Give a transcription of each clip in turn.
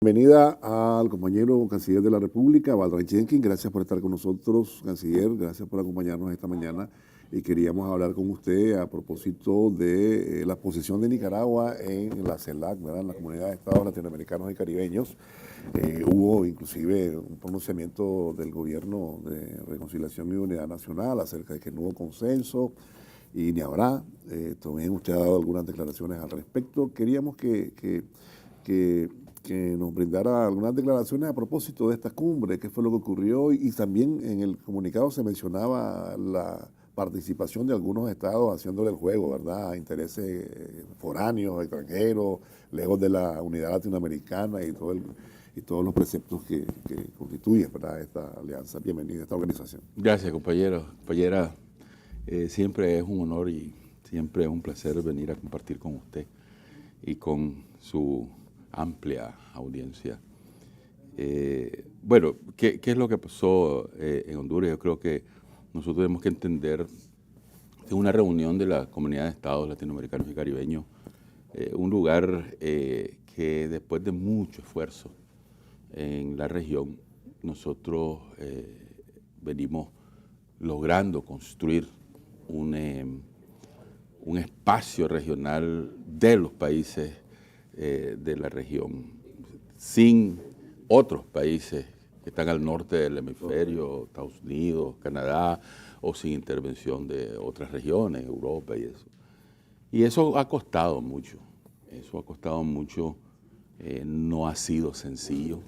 Bienvenida al compañero canciller de la República, Valdray Jenkins. Gracias por estar con nosotros, canciller. Gracias por acompañarnos esta mañana. Y queríamos hablar con usted a propósito de la posición de Nicaragua en la CELAC, ¿verdad? En la Comunidad de Estados Latinoamericanos y Caribeños. Hubo inclusive un pronunciamiento del Gobierno de Reconciliación y Unidad Nacional acerca de que no hubo consenso y ni habrá. También usted ha dado algunas declaraciones al respecto. Queríamos que nos brindara algunas declaraciones a propósito de esta cumbre, qué fue lo que ocurrió, y también en el comunicado se mencionaba la participación de algunos estados haciéndole el juego, ¿verdad?, a intereses foráneos, extranjeros, lejos de la unidad latinoamericana y todos los preceptos que constituyen, ¿verdad?, esta alianza. Bienvenida a esta organización. Gracias, compañero. Compañera, siempre es un honor y siempre es un placer venir a compartir con usted y con su amplia audiencia. Bueno, ¿qué es lo que pasó en Honduras? Yo creo que nosotros tenemos que entender que es una reunión de la Comunidad de Estados Latinoamericanos y Caribeños, un lugar que después de mucho esfuerzo en la región, nosotros venimos logrando construir un espacio regional de los países de la región, sin otros países que están al norte del hemisferio, Estados Unidos, Canadá, o sin intervención de otras regiones, Europa y eso. Y eso ha costado mucho, no ha sido sencillo,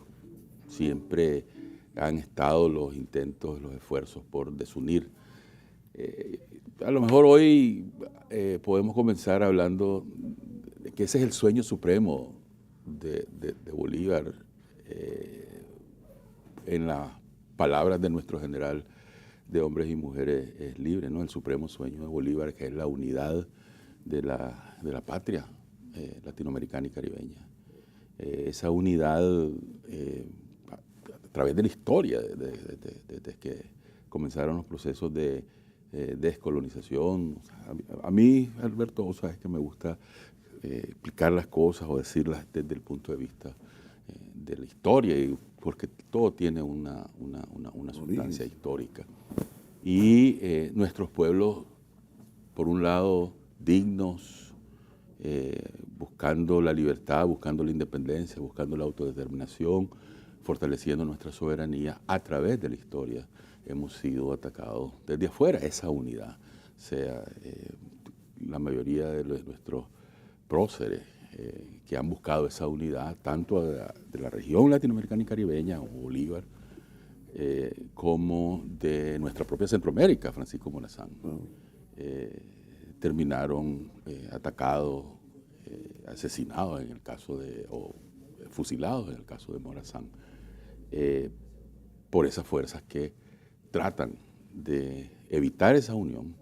siempre han estado los intentos, los esfuerzos por desunir. A lo mejor hoy podemos comenzar hablando de que ese es el sueño supremo de Bolívar, en las palabras de nuestro general de hombres y mujeres libres, ¿no? El supremo sueño de Bolívar, que es la unidad de la patria latinoamericana y caribeña. Esa unidad, a través de la historia, desde que comenzaron los procesos de descolonización. A mí, Alberto, vos sabes que me gusta explicar las cosas o decirlas desde el punto de vista de la historia, porque todo tiene una sustancia histórica. Y nuestros pueblos, por un lado, dignos, buscando la libertad, buscando la independencia, buscando la autodeterminación, fortaleciendo nuestra soberanía a través de la historia, hemos sido atacados desde afuera, esa unidad. O sea, la mayoría de nuestros próceres que han buscado esa unidad, tanto de la región latinoamericana y caribeña, o Bolívar, como de nuestra propia Centroamérica, Francisco Morazán, terminaron atacados, asesinados en el caso o fusilados en el caso de Morazán, por esas fuerzas que tratan de evitar esa unión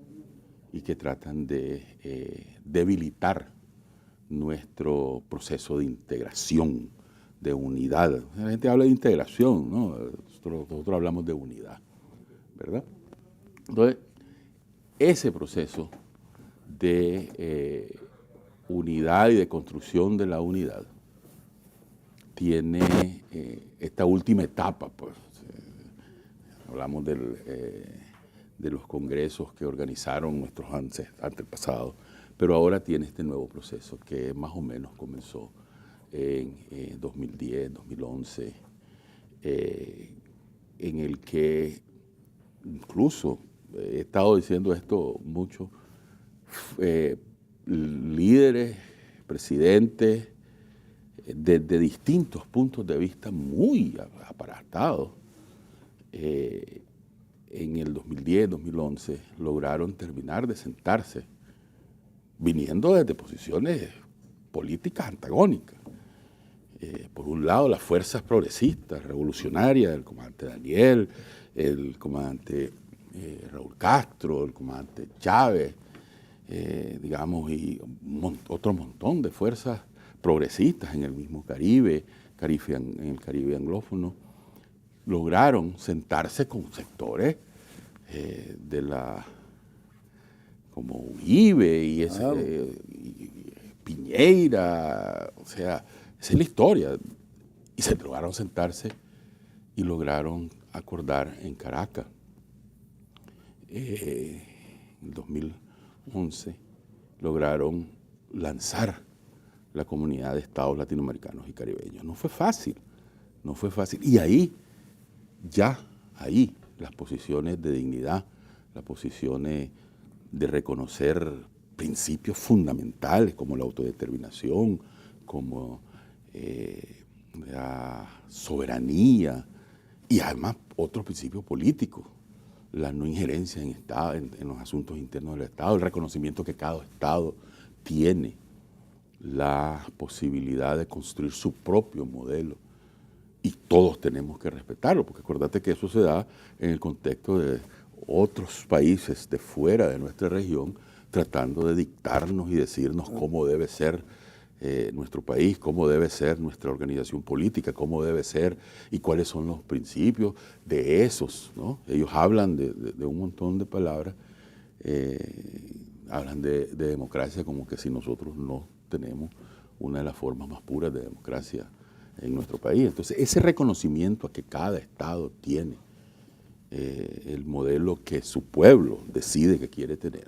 y que tratan de debilitar nuestro proceso de integración, de unidad. La gente habla de integración, ¿no? Nosotros hablamos de unidad, ¿verdad? Entonces, ese proceso de unidad y de construcción de la unidad tiene esta última etapa, pues. Hablamos de los congresos que organizaron nuestros antepasados, pero ahora tiene este nuevo proceso que más o menos comenzó en 2010, 2011, en el que incluso, he estado diciendo esto mucho, líderes, presidentes, desde distintos puntos de vista muy aparatados, en el 2010, 2011, lograron terminar de sentarse, viniendo desde posiciones políticas antagónicas. Por un lado, las fuerzas progresistas, revolucionarias, el comandante Daniel, el comandante Raúl Castro, el comandante Chávez, digamos, y otro montón de fuerzas progresistas en el mismo Caribe, en el Caribe anglófono, lograron sentarse con sectores como Uribe y Piñeira, o sea, esa es la historia. Y se lograron sentarse y lograron acordar en Caracas. En 2011 lograron lanzar la comunidad de estados latinoamericanos y caribeños. No fue fácil, no fue fácil. Y ahí, las posiciones de dignidad, las posiciones de reconocer principios fundamentales como la autodeterminación, como la soberanía y además otros principios políticos, la no injerencia en los asuntos internos del Estado, el reconocimiento que cada Estado tiene la posibilidad de construir su propio modelo y todos tenemos que respetarlo, porque acuérdate que eso se da en el contexto de otros países de fuera de nuestra región tratando de dictarnos y decirnos cómo debe ser nuestro país, cómo debe ser nuestra organización política, cómo debe ser y cuáles son los principios de esos, ¿no? Ellos hablan de un montón de palabras, hablan de democracia como que si nosotros no tenemos una de las formas más puras de democracia en nuestro país. Entonces, ese reconocimiento a que cada Estado tiene el modelo que su pueblo decide que quiere tener,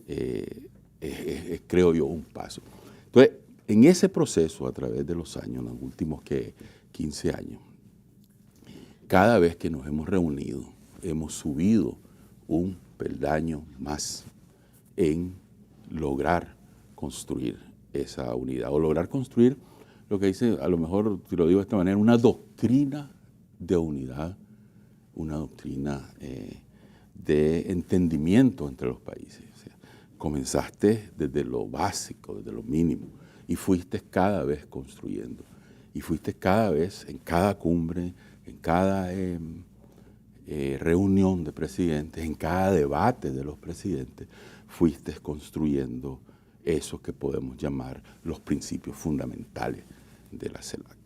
es, creo yo, un paso. Entonces, en ese proceso, a través de los años, los últimos 15 años, cada vez que nos hemos reunido, hemos subido un peldaño más en lograr construir esa unidad, o lograr construir lo que dice, a lo mejor, si lo digo de esta manera, una doctrina de unidad, una doctrina de entendimiento entre los países. O sea, comenzaste desde lo básico, desde lo mínimo, y fuiste cada vez construyendo. Y fuiste cada vez, en cada cumbre, en cada reunión de presidentes, en cada debate de los presidentes, fuiste construyendo eso que podemos llamar los principios fundamentales de la CELAC.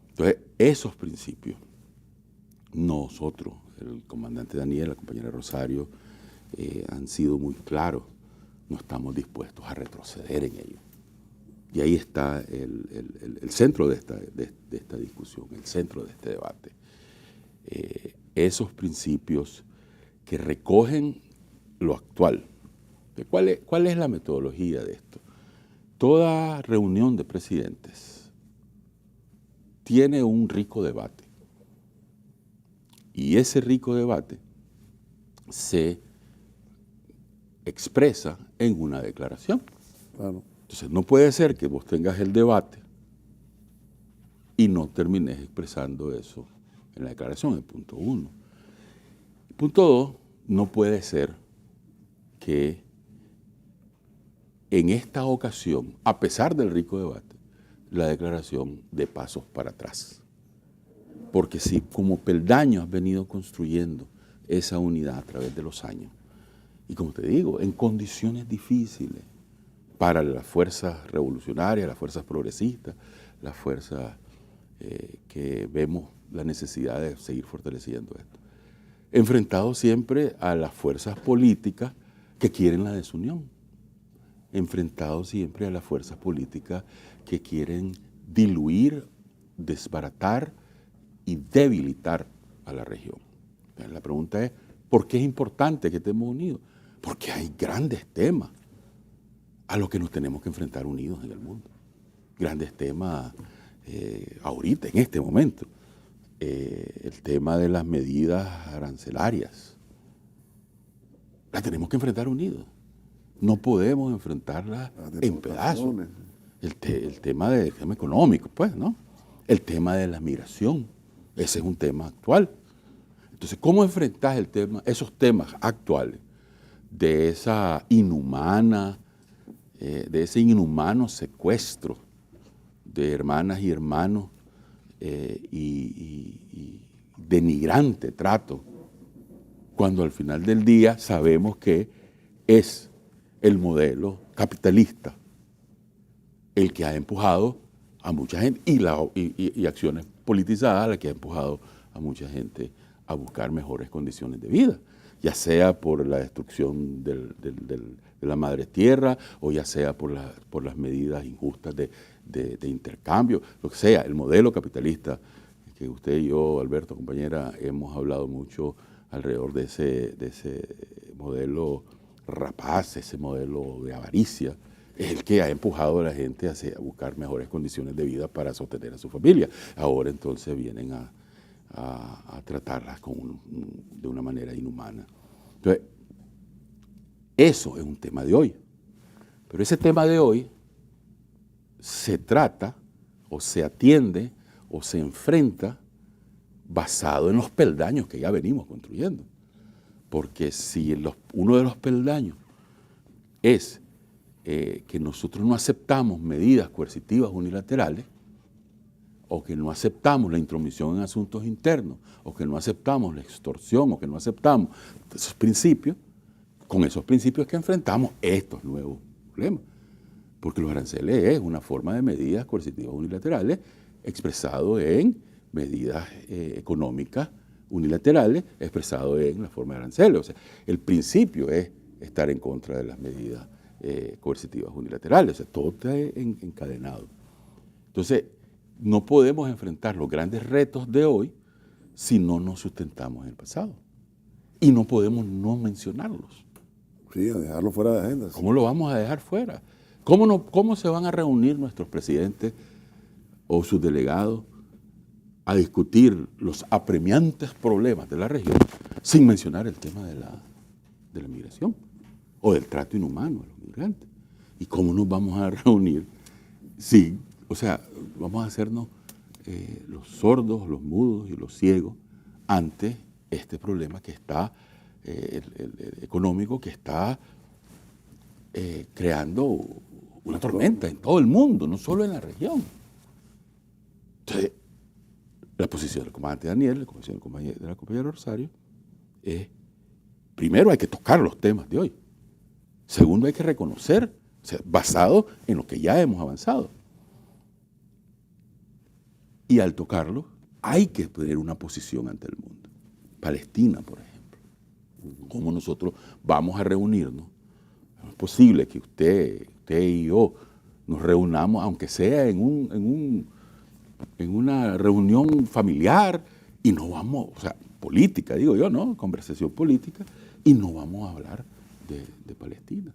Entonces, esos principios, nosotros, el comandante Daniel, la compañera Rosario, han sido muy claros, no estamos dispuestos a retroceder en ello. Y ahí está el centro de esta discusión, el centro de este debate. Esos principios que recogen lo actual. ¿Cuál es la metodología de esto? Toda reunión de presidentes tiene un rico debate. Y ese rico debate se expresa en una declaración. Claro. Entonces, no puede ser que vos tengas el debate y no termines expresando eso en la declaración, el punto 1. Punto 2, no puede ser que en esta ocasión, a pesar del rico debate, la declaración dé pasos para atrás. Porque si como peldaño has venido construyendo esa unidad a través de los años, y como te digo, en condiciones difíciles para las fuerzas revolucionarias, las fuerzas progresistas, las fuerzas que vemos la necesidad de seguir fortaleciendo esto, enfrentado siempre a las fuerzas políticas que quieren la desunión, enfrentado siempre a las fuerzas políticas que quieren diluir, desbaratar y debilitar a la región. Entonces, la pregunta es, ¿por qué es importante que estemos unidos? Porque hay grandes temas a los que nos tenemos que enfrentar unidos en el mundo. Grandes temas ahorita, en este momento. El tema de las medidas arancelarias. Las tenemos que enfrentar unidos. No podemos enfrentarlas en pedazos. El tema económico, pues, ¿no? El tema de la migración. Ese es un tema actual. Entonces, ¿cómo enfrentar esos temas actuales de esa inhumana, de ese inhumano secuestro de hermanas y hermanos y denigrante trato, cuando al final del día sabemos que es el modelo capitalista el que ha empujado a mucha gente y acciones politizadas las que ha empujado a mucha gente a buscar mejores condiciones de vida, ya sea por la destrucción de la madre tierra o ya sea por las medidas injustas de intercambio, lo que sea, el modelo capitalista que usted y yo, Alberto, compañera, hemos hablado mucho alrededor de ese modelo rapaz, ese modelo de avaricia, es el que ha empujado a la gente a buscar mejores condiciones de vida para sostener a su familia. Ahora entonces vienen a tratarlas de una manera inhumana. Entonces, eso es un tema de hoy. Pero ese tema de hoy se trata o se atiende o se enfrenta basado en los peldaños que ya venimos construyendo. Porque si uno de los peldaños es que nosotros no aceptamos medidas coercitivas unilaterales, o que no aceptamos la intromisión en asuntos internos, o que no aceptamos la extorsión, o que no aceptamos esos principios, con esos principios que enfrentamos estos nuevos problemas. Porque los aranceles es una forma de medidas coercitivas unilaterales expresado en medidas económicas unilaterales, expresado en la forma de aranceles. O sea, el principio es estar en contra de las medidas coercitivas unilaterales. O sea, todo está encadenado. Entonces, no podemos enfrentar los grandes retos de hoy si no nos sustentamos en el pasado. Y no podemos no mencionarlos. Sí, a dejarlo fuera de agenda. ¿Cómo lo vamos a dejar fuera? ¿Cómo se van a reunir nuestros presidentes o sus delegados a discutir los apremiantes problemas de la región sin mencionar el tema de la migración o del trato inhumano a los migrantes? ¿Y cómo nos vamos a reunir si, o sea, vamos a hacernos los sordos, los mudos y los ciegos ante este problema que está, el económico que está creando una tormenta en todo el mundo, no solo en la región? Entonces, la posición del comandante Daniel, la posición de la compañera Rosario, es, primero hay que tocar los temas de hoy. Segundo, hay que reconocer, o sea, basado en lo que ya hemos avanzado. Y al tocarlo, hay que tener una posición ante el mundo. Palestina, por ejemplo. ¿Cómo nosotros vamos a reunirnos? No es posible que usted y yo nos reunamos, aunque sea en una reunión familiar, y no vamos, o sea, política, digo yo, ¿no? Conversación política, y no vamos a hablar de Palestina.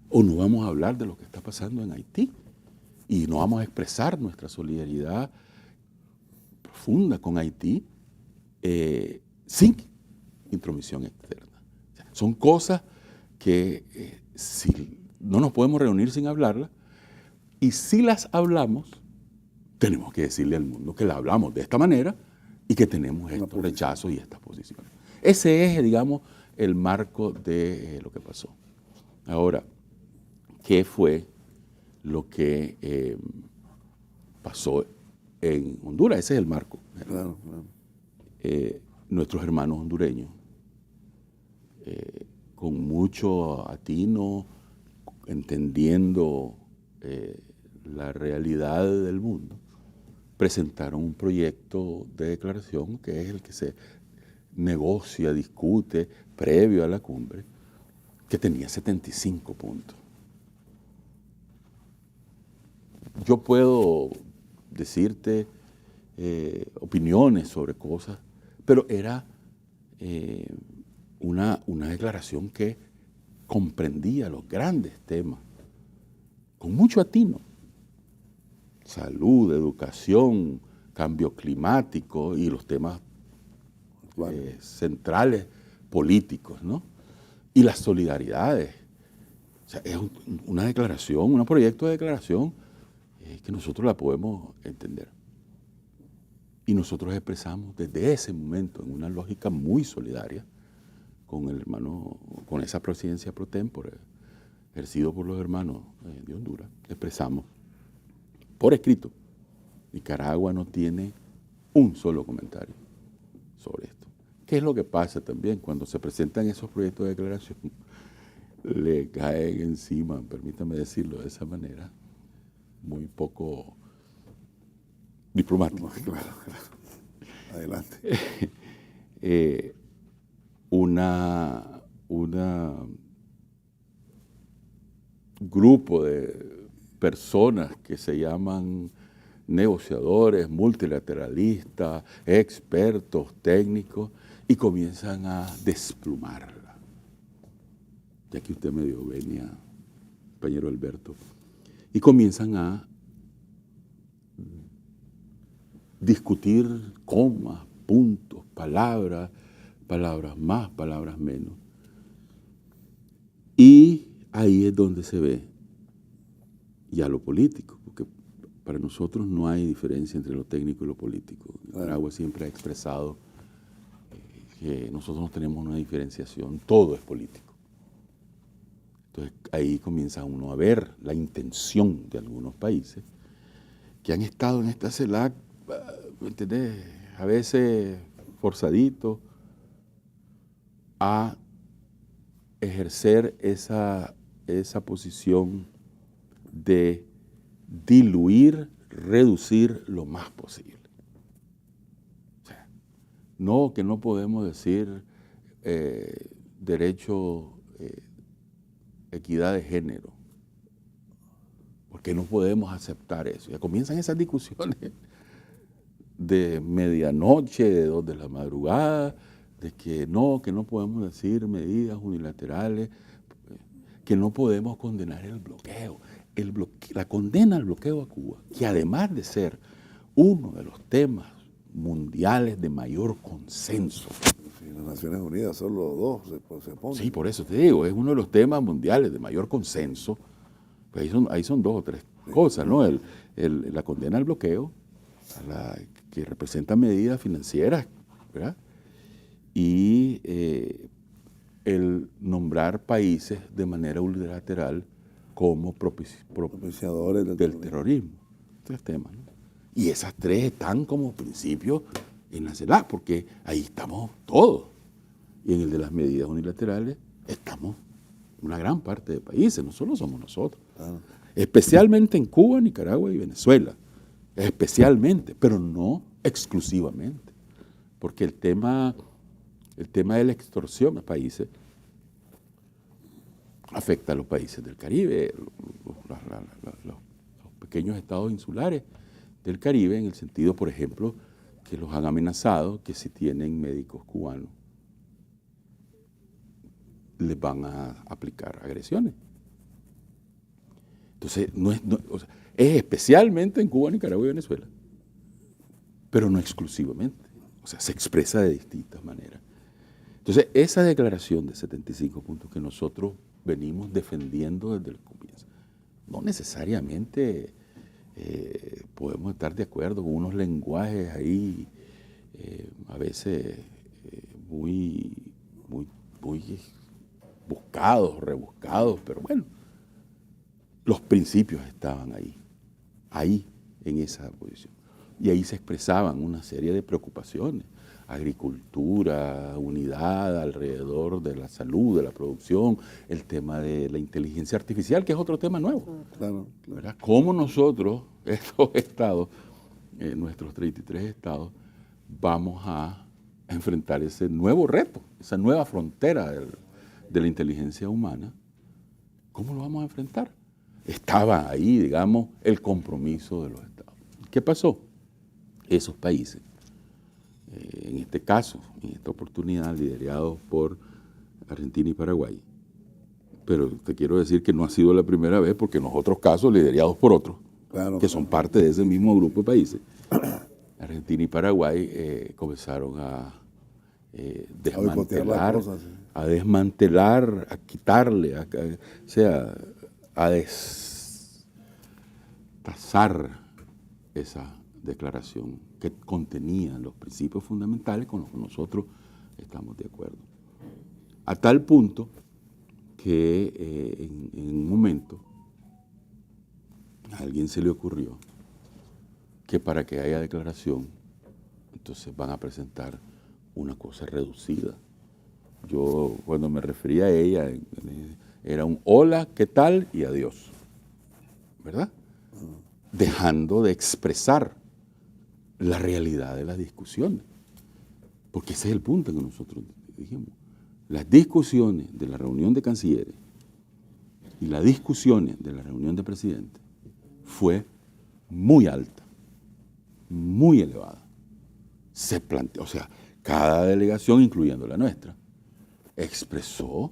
O no vamos a hablar de lo que está pasando en Haití. Y no vamos a expresar nuestra solidaridad profunda con Haití sin intromisión externa. O sea, son cosas que si no nos podemos reunir sin hablarlas, y si las hablamos, tenemos que decirle al mundo que la hablamos de esta manera y que tenemos estos rechazos y estas posiciones. Ese es, digamos, el marco de lo que pasó. Ahora, ¿qué fue lo que pasó en Honduras? Ese es el marco. Claro, claro. Nuestros hermanos hondureños, con mucho atino, entendiendo la realidad del mundo, presentaron un proyecto de declaración que es el que se negocia, discute previo a la cumbre, que tenía 75 puntos. Yo puedo decirte opiniones sobre cosas, pero era una declaración que comprendía los grandes temas, con mucho atino. Salud, educación, cambio climático y los temas centrales políticos, ¿no? Y las solidaridades. O sea, es una declaración, un proyecto de declaración que nosotros la podemos entender. Y nosotros expresamos desde ese momento, en una lógica muy solidaria, con el hermano, con esa presidencia pro tempore, ejercido por los hermanos de Honduras, expresamos por escrito: Nicaragua no tiene un solo comentario sobre esto. ¿Qué es lo que pasa también cuando se presentan esos proyectos de declaración? Le caen encima, permítame decirlo de esa manera, muy poco diplomático. Claro, claro. Adelante. Grupo de personas que se llaman negociadores, multilateralistas, expertos, técnicos, y comienzan a desplumarla. Ya que usted me dio venia, compañero Alberto, y comienzan a discutir comas, puntos, palabras, palabras más, palabras menos. Y ahí es donde se ve ya lo político, porque para nosotros no hay diferencia entre lo técnico y lo político. Nicaragua siempre ha expresado que nosotros no tenemos una diferenciación, todo es político. Entonces ahí comienza uno a ver la intención de algunos países que han estado en esta CELAC, ¿me entendés? A veces forzaditos a ejercer esa posición de diluir, reducir lo más posible. O sea, no, que no podemos decir derecho, equidad de género, porque no podemos aceptar eso. Ya comienzan esas discusiones de medianoche, de 2 de la madrugada, de que no podemos decir medidas unilaterales, que no podemos condenar el bloqueo. La condena al bloqueo a Cuba, que además de ser uno de los temas mundiales de mayor consenso. Sí, las Naciones Unidas solo 2 se oponen. Sí, por eso te digo, es uno de los temas mundiales de mayor consenso. Pues ahí son 2 o 3 cosas, ¿no? La condena al bloqueo, que representa medidas financieras, ¿verdad? Y el nombrar países de manera unilateral como propiciadores del terrorismo. 3 temas, ¿no? Y esas 3 están como principios en la CELAC, porque ahí estamos todos. Y en el de las medidas unilaterales estamos una gran parte de países, no solo somos nosotros. Claro. Especialmente en Cuba, Nicaragua y Venezuela. Especialmente, pero no exclusivamente. Porque el tema de la extorsión a países afecta a los países del Caribe, los pequeños estados insulares del Caribe, en el sentido, por ejemplo, que los han amenazado que si tienen médicos cubanos les van a aplicar agresiones. Entonces, es especialmente en Cuba, Nicaragua y Venezuela, pero no exclusivamente. O sea, se expresa de distintas maneras. Entonces, esa declaración de 75 puntos que nosotros venimos defendiendo desde el comienzo, no necesariamente podemos estar de acuerdo con unos lenguajes ahí a veces muy buscados, rebuscados, pero bueno, los principios estaban ahí en esa posición. Y ahí se expresaban una serie de preocupaciones: agricultura, unidad alrededor de la salud, de la producción, el tema de la inteligencia artificial, que es otro tema nuevo. Claro. ¿Verdad? ¿Cómo nosotros, estos estados, nuestros 33 estados, vamos a enfrentar ese nuevo reto, esa nueva frontera de la inteligencia humana? ¿Cómo lo vamos a enfrentar? Estaba ahí, digamos, el compromiso de los estados. ¿Qué pasó? Esos países, en este caso, en esta oportunidad, liderados por Argentina y Paraguay, pero te quiero decir que no ha sido la primera vez, porque en los otros casos, liderados por otros, claro, que son parte de ese mismo grupo de países, Argentina y Paraguay comenzaron a desmantelar, a quitarle, a destazar esa declaración que contenía los principios fundamentales con los que nosotros estamos de acuerdo. A tal punto que en un momento a alguien se le ocurrió que para que haya declaración, entonces van a presentar una cosa reducida. Yo, cuando me refería a ella, era un hola, ¿qué tal? Y adiós, ¿verdad? Dejando de expresar la realidad de las discusiones. Porque ese es el punto que nosotros dijimos. Las discusiones de la reunión de cancilleres y las discusiones de la reunión de presidentes fue muy alta, muy elevada. Se planteó, o sea, cada delegación, incluyendo la nuestra, expresó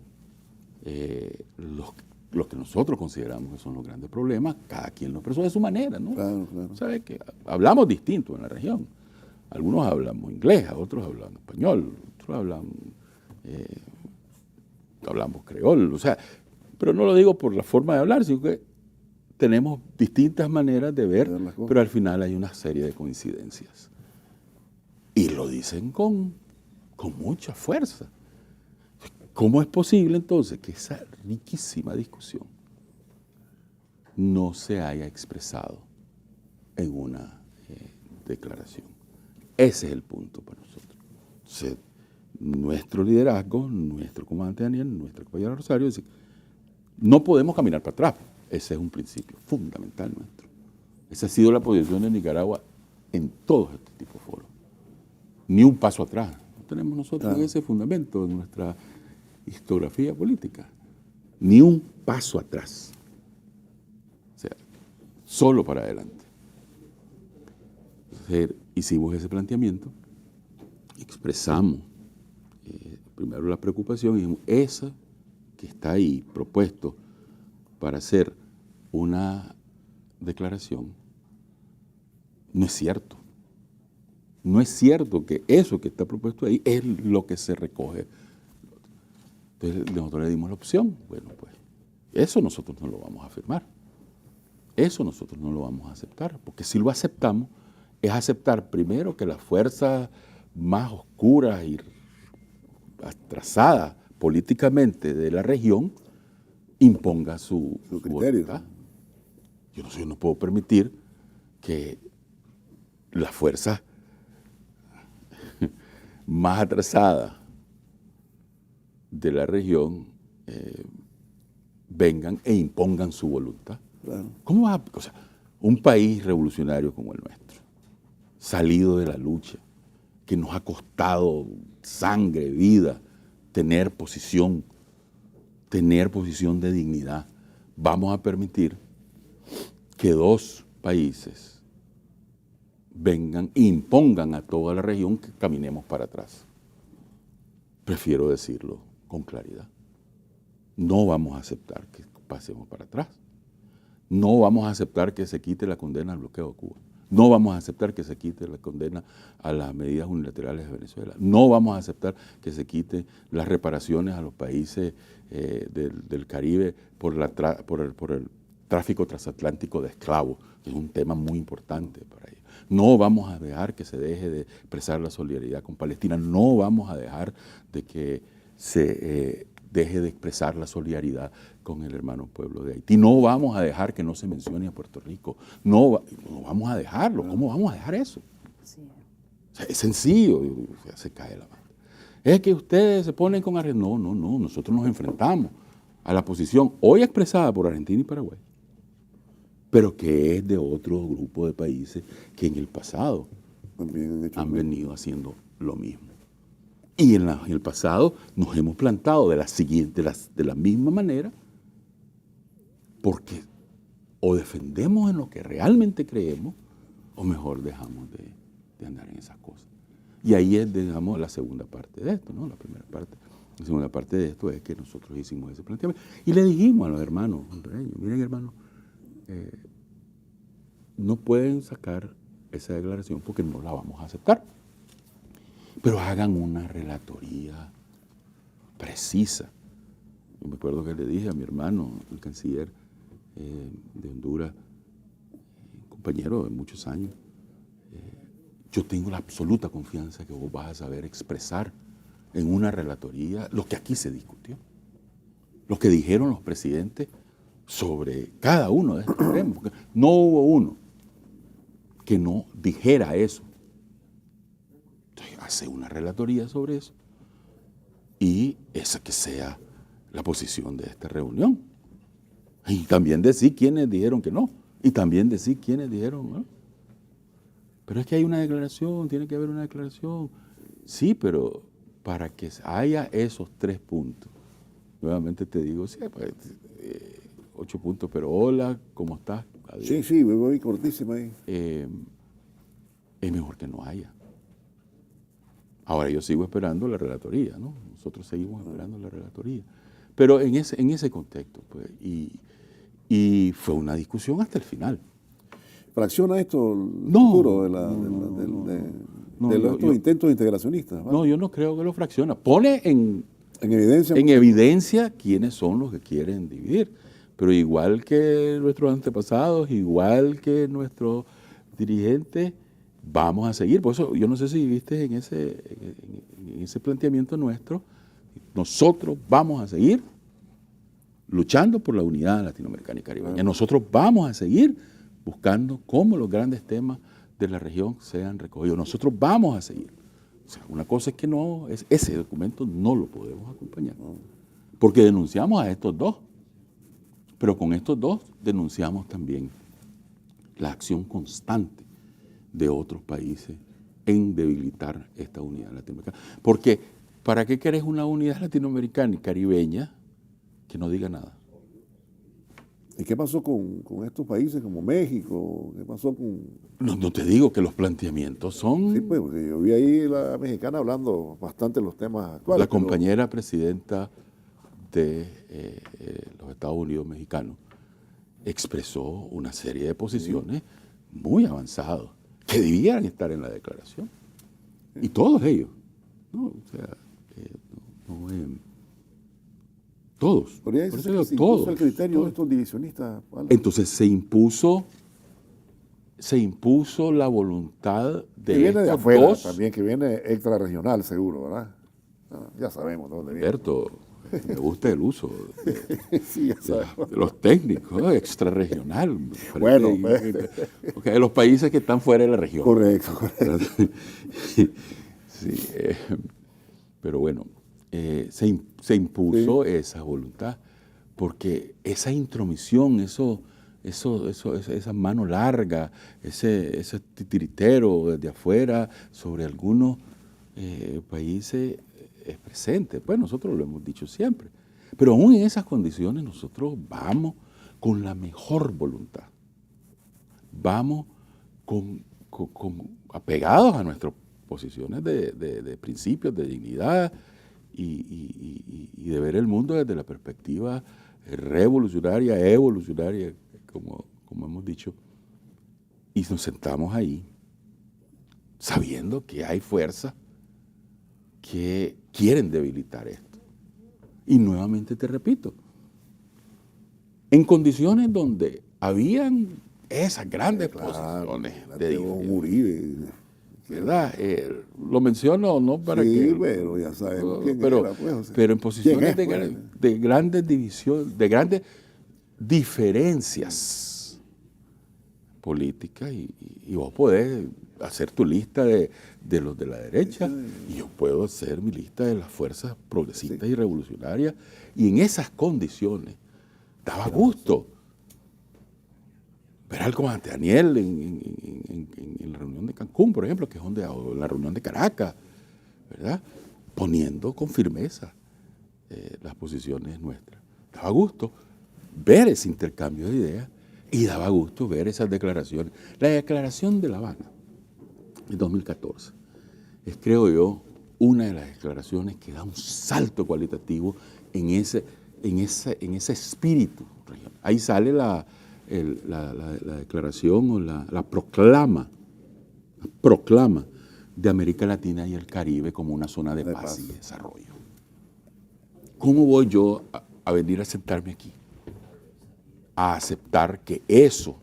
lo que nosotros consideramos que son los grandes problemas, cada quien lo expresó de su manera, ¿no? Claro, claro. ¿Sabe que hablamos distinto en la región? Algunos hablamos inglés, otros hablan español, otros hablamos creol, o sea, pero no lo digo por la forma de hablar, sino que tenemos distintas maneras de ver, pero al final hay una serie de coincidencias. Y lo dicen con mucha fuerza. ¿Cómo es posible entonces que esa riquísima discusión no se haya expresado en una declaración? Ese es el punto para nosotros. Entonces, nuestro liderazgo, nuestro comandante Daniel, nuestro compañero Rosario, dice, no podemos caminar para atrás. Ese es un principio fundamental nuestro. Esa ha sido la posición de Nicaragua en todos estos tipos de foros. Ni un paso atrás. No tenemos nosotros ese fundamento de nuestra historiografía política. Ni un paso atrás. O sea, solo para adelante. Entonces, hicimos ese planteamiento, expresamos primero la preocupación y dijimos, esa que está ahí propuesto para hacer una declaración, no es cierto. No es cierto que eso que está propuesto ahí es lo que se recoge. Entonces nosotros le dimos la opción. Bueno, pues eso nosotros no lo vamos a firmar. Eso nosotros no lo vamos a aceptar. Porque si lo aceptamos, es aceptar primero que las fuerzas más oscuras y atrasadas políticamente de la región imponga su criterio. voluntad. Yo no puedo permitir que las fuerzas más atrasadas de la región vengan e impongan su voluntad. Claro. ¿Cómo va? O sea, un país revolucionario como el nuestro, salido de la lucha, que nos ha costado sangre, vida, tener posición de dignidad, vamos a permitir que dos países vengan e impongan a toda la región que caminemos para atrás. Prefiero decirlo con claridad. No vamos a aceptar que pasemos para atrás. No vamos a aceptar que se quite la condena al bloqueo de Cuba. No vamos a aceptar que se quite la condena a las medidas unilaterales de Venezuela. No vamos a aceptar que se quiten las reparaciones a los países del Caribe por el tráfico transatlántico de esclavos, que es un tema muy importante para ellos. No vamos a dejar que se deje de expresar la solidaridad con Palestina. No vamos a dejar de que se deje de expresar la solidaridad con el hermano pueblo de Haití. No vamos a dejar que no se mencione a Puerto Rico. No vamos a dejarlo. ¿Cómo vamos a dejar eso? Sí. O sea, es sencillo. O sea, se cae la mano. Es que ustedes se ponen con Argentina. No. Nosotros nos enfrentamos a la posición hoy expresada por Argentina y Paraguay, pero que es de otro grupo de países que en el pasado han venido haciendo lo mismo. Y en el pasado nos hemos plantado de la misma manera, porque o defendemos en lo que realmente creemos, o mejor dejamos de andar en esas cosas. Y ahí es, digamos, la segunda parte de esto, ¿no? La primera parte. La segunda parte de esto es que nosotros hicimos ese planteamiento. Y le dijimos a los hermanos hondureños, miren hermanos, no pueden sacar esa declaración porque no la vamos a aceptar. Pero hagan una relatoría precisa. Yo me acuerdo que le dije a mi hermano, el canciller de Honduras, compañero de muchos años, yo tengo la absoluta confianza que vos vas a saber expresar en una relatoría lo que aquí se discutió, lo que dijeron los presidentes sobre cada uno de estos temas, porque no hubo uno que no dijera eso. Entonces, hace una relatoría sobre eso y esa que sea la posición de esta reunión. Y también decir quiénes dijeron que no, y también decir quiénes dijeron no. Pero es que hay una declaración, tiene que haber una declaración. Sí, pero para que haya esos 3 puntos, nuevamente te digo, sí, pues, 8 puntos, pero hola, ¿cómo estás? Adiós. Sí, voy cortísima ahí. Es mejor que no haya. Ahora yo sigo esperando la relatoría, ¿no? Nosotros seguimos esperando la relatoría. Pero en ese contexto, pues, y fue una discusión hasta el final. ¿Fracciona esto el No, futuro de estos intentos integracionistas? ¿Vale? No, yo no creo que lo fracciona. Pone en evidencia. Quiénes son los que quieren dividir. Pero igual que nuestros antepasados, igual que nuestros dirigentes, vamos a seguir. Por eso yo no sé si viste en ese planteamiento nuestro, nosotros vamos a seguir luchando por la unidad latinoamericana y caribeña. Nosotros vamos a seguir buscando cómo los grandes temas de la región sean recogidos. Nosotros vamos a seguir. O sea, una cosa es que ese documento no lo podemos acompañar. Porque denunciamos a estos dos. Pero con estos dos denunciamos también la acción constante de otros países en debilitar esta unidad latinoamericana. Porque, ¿para qué querés una unidad latinoamericana y caribeña que no diga nada? ¿Y qué pasó con estos países como México? ¿Qué pasó con...? No te digo que los planteamientos son... Sí, pues, porque yo vi ahí la mexicana hablando bastante de los temas actuales. La compañera presidenta de los Estados Unidos mexicanos expresó una serie de posiciones muy avanzadas que debían estar en la declaración. Y todos ellos, ¿no? O sea, todos. Por eso digo, se todos. impuso el criterio de estos divisionistas. ¿Vale? Entonces se impuso la voluntad de que viene de estos afuera dos. también, que viene extrarregional seguro, ¿verdad? Ya sabemos dónde viene. Alberto, me gusta el uso Sí, ya sabemos. de los técnicos, extrarregional. Bueno, okay, de los países que están fuera de la región. Correcto. Sí, pero bueno, se impuso esa voluntad, porque esa intromisión, esa mano larga, ese titiritero desde afuera sobre algunos países es presente. Pues nosotros lo hemos dicho siempre. Pero aún en esas condiciones nosotros vamos con la mejor voluntad. Vamos apegados a nuestras posiciones de principios, de dignidad y de ver el mundo desde la perspectiva revolucionaria, evolucionaria, como hemos dicho. Y nos sentamos ahí sabiendo que hay fuerzas que quieren debilitar esto. Y nuevamente te repito, en condiciones donde habían esas grandes posiciones de Uribe, ¿verdad? Lo menciono no para que... pero ya sabemos quién pero, era, pues, o sea, pero en posiciones pues? de grandes divisiones, de grandes diferencias políticas y vos podés hacer tu lista de los de la derecha y yo puedo hacer mi lista de las fuerzas progresistas y revolucionarias, y en esas condiciones daba gusto ver algo como ante Daniel en la reunión de Cancún, por ejemplo, que es o en la reunión de Caracas, ¿verdad? Poniendo con firmeza las posiciones nuestras. Daba gusto ver ese intercambio de ideas y daba gusto ver esas declaraciones. La declaración de La Habana de 2014 es, creo yo, una de las declaraciones que da un salto cualitativo en ese espíritu regional. Ahí sale la declaración o la proclama de América Latina y el Caribe como una zona de paz y desarrollo. ¿Cómo voy yo a venir a sentarme aquí a aceptar que eso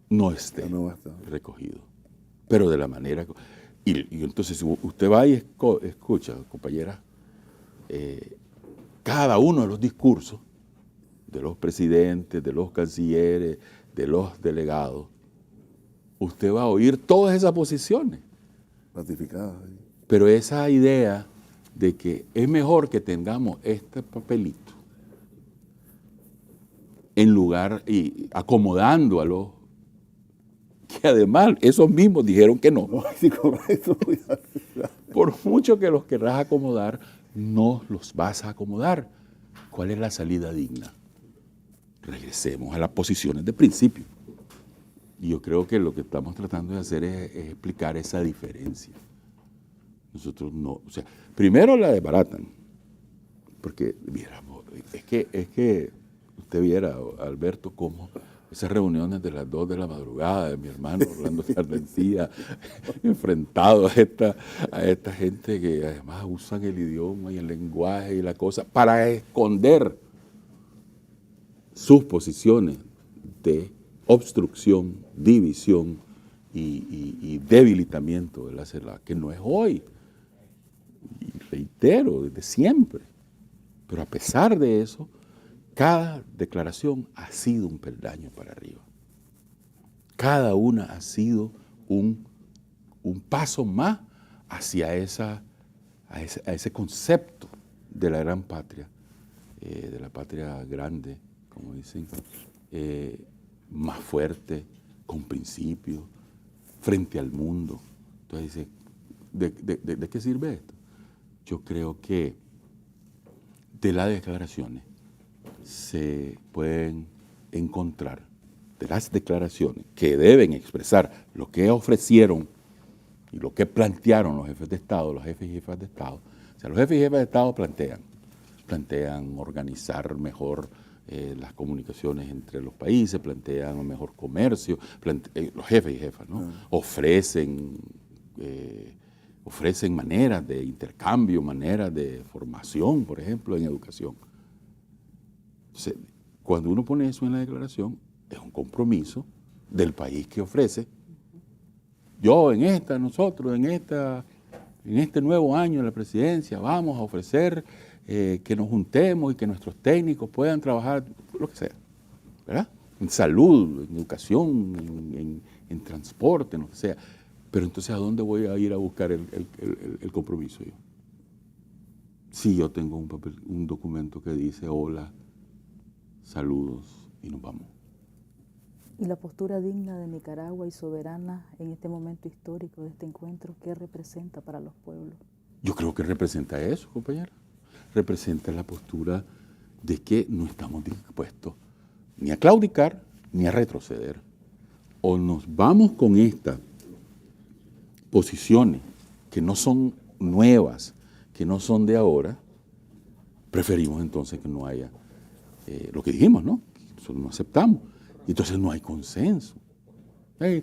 no esté recogido? Pero de la manera... Y entonces usted va y escucha, compañera, cada uno de los discursos de los presidentes, de los cancilleres, de los delegados, usted va a oír todas esas posiciones. Ratificadas. Pero esa idea de que es mejor que tengamos este papelito en lugar y acomodando a los que además esos mismos dijeron que no. Sí, correcto. Por mucho que los querrás acomodar, no los vas a acomodar. ¿Cuál es la salida digna? regresemos a las posiciones de principio. Y yo creo que lo que estamos tratando de hacer es explicar esa diferencia. Nosotros no, o sea, primero la desbaratan, porque es que usted viera, Alberto, cómo esas reuniones de las 2 de la madrugada de mi hermano Orlando Sardencía, enfrentado a esta gente que además usan el idioma y el lenguaje y la cosa para esconder sus posiciones de obstrucción, división y debilitamiento de la CELAC, que no es hoy, y reitero, desde siempre. Pero a pesar de eso, cada declaración ha sido un peldaño para arriba. Cada una ha sido un paso más hacia ese concepto de la gran patria, de la patria grande, como dicen, más fuerte, con principios, frente al mundo. Entonces dice, ¿de qué sirve esto? Yo creo que de las declaraciones se pueden encontrar, de las declaraciones que deben expresar lo que ofrecieron y lo que plantearon los jefes de Estado, los jefes y jefas de Estado. O sea, los jefes y jefas de Estado plantean organizar mejor las comunicaciones entre los países, plantean un mejor comercio, los jefes y jefas, ¿no? Ofrecen maneras de intercambio, maneras de formación, por ejemplo, en educación. Entonces, cuando uno pone eso en la declaración, es un compromiso del país que ofrece. Nosotros en este nuevo año de la presidencia vamos a ofrecer que nos juntemos y que nuestros técnicos puedan trabajar, lo que sea, ¿verdad? En salud, en educación, en transporte, lo que sea. Pero entonces, ¿a dónde voy a ir a buscar el compromiso yo? Si yo tengo un documento que dice, hola, saludos y nos vamos. ¿Y la postura digna de Nicaragua y soberana en este momento histórico de este encuentro, qué representa para los pueblos? Yo creo que representa eso, compañera. Representa la postura de que no estamos dispuestos ni a claudicar ni a retroceder. O nos vamos con estas posiciones que no son nuevas, que no son de ahora, preferimos entonces que no haya lo que dijimos, ¿no? Nosotros no aceptamos. Y entonces no hay consenso.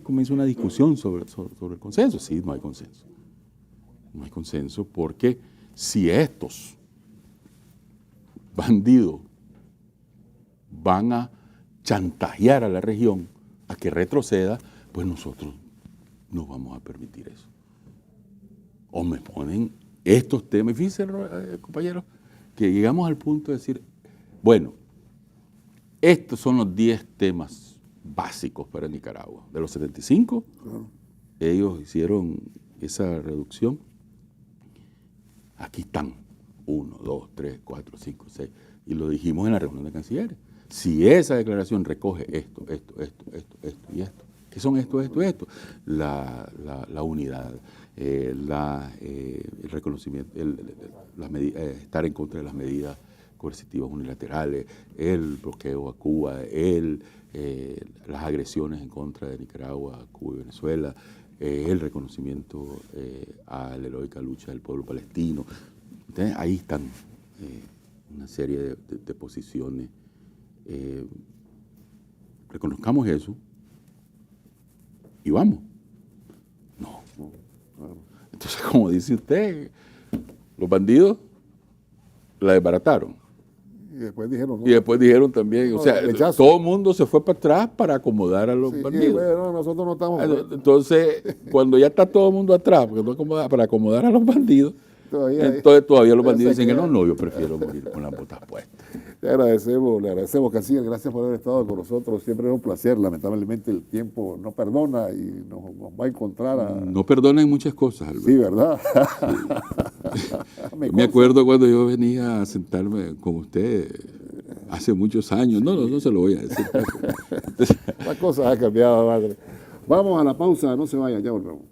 Comienza una discusión sobre el consenso. Sí, no hay consenso. No hay consenso porque si estos bandidos van a chantajear a la región a que retroceda, pues nosotros no vamos a permitir eso. O me ponen estos temas, fíjense, compañeros, que llegamos al punto de decir, bueno, estos son los 10 temas básicos para Nicaragua. De los 75, ellos hicieron esa reducción. Aquí están. 1, 2, 3, 4, 5, 6. Y lo dijimos en la reunión de cancilleres. Si esa declaración recoge esto y esto, ¿qué son esto? La unidad, el reconocimiento, estar en contra de las medidas coercitivas unilaterales, el bloqueo a Cuba, las agresiones en contra de Nicaragua, Cuba y Venezuela, el reconocimiento a la heroica lucha del pueblo palestino. Entonces, ahí están una serie de posiciones. Reconozcamos eso y vamos. No. Entonces, como dice usted, los bandidos la desbarataron. Y después dijeron, ¿no? Y después dijeron también, no, o sea, rechazo. Todo el mundo se fue para atrás para acomodar a los bandidos. Bueno, nosotros no estamos... Entonces, cuando ya está todo el mundo atrás, para acomodar a los bandidos, entonces todavía los bandidos dicen que no, yo prefiero morir con las botas puestas. Le agradecemos, canciller, gracias por haber estado con nosotros, siempre es un placer, lamentablemente el tiempo no perdona y nos va a encontrar a... No perdonan muchas cosas, Alberto. Sí, ¿verdad? Sí. Me acuerdo cuando yo venía a sentarme con usted hace muchos años, no se lo voy a decir. Las cosas han cambiado, madre. Vamos a la pausa, no se vayan, ya volvemos.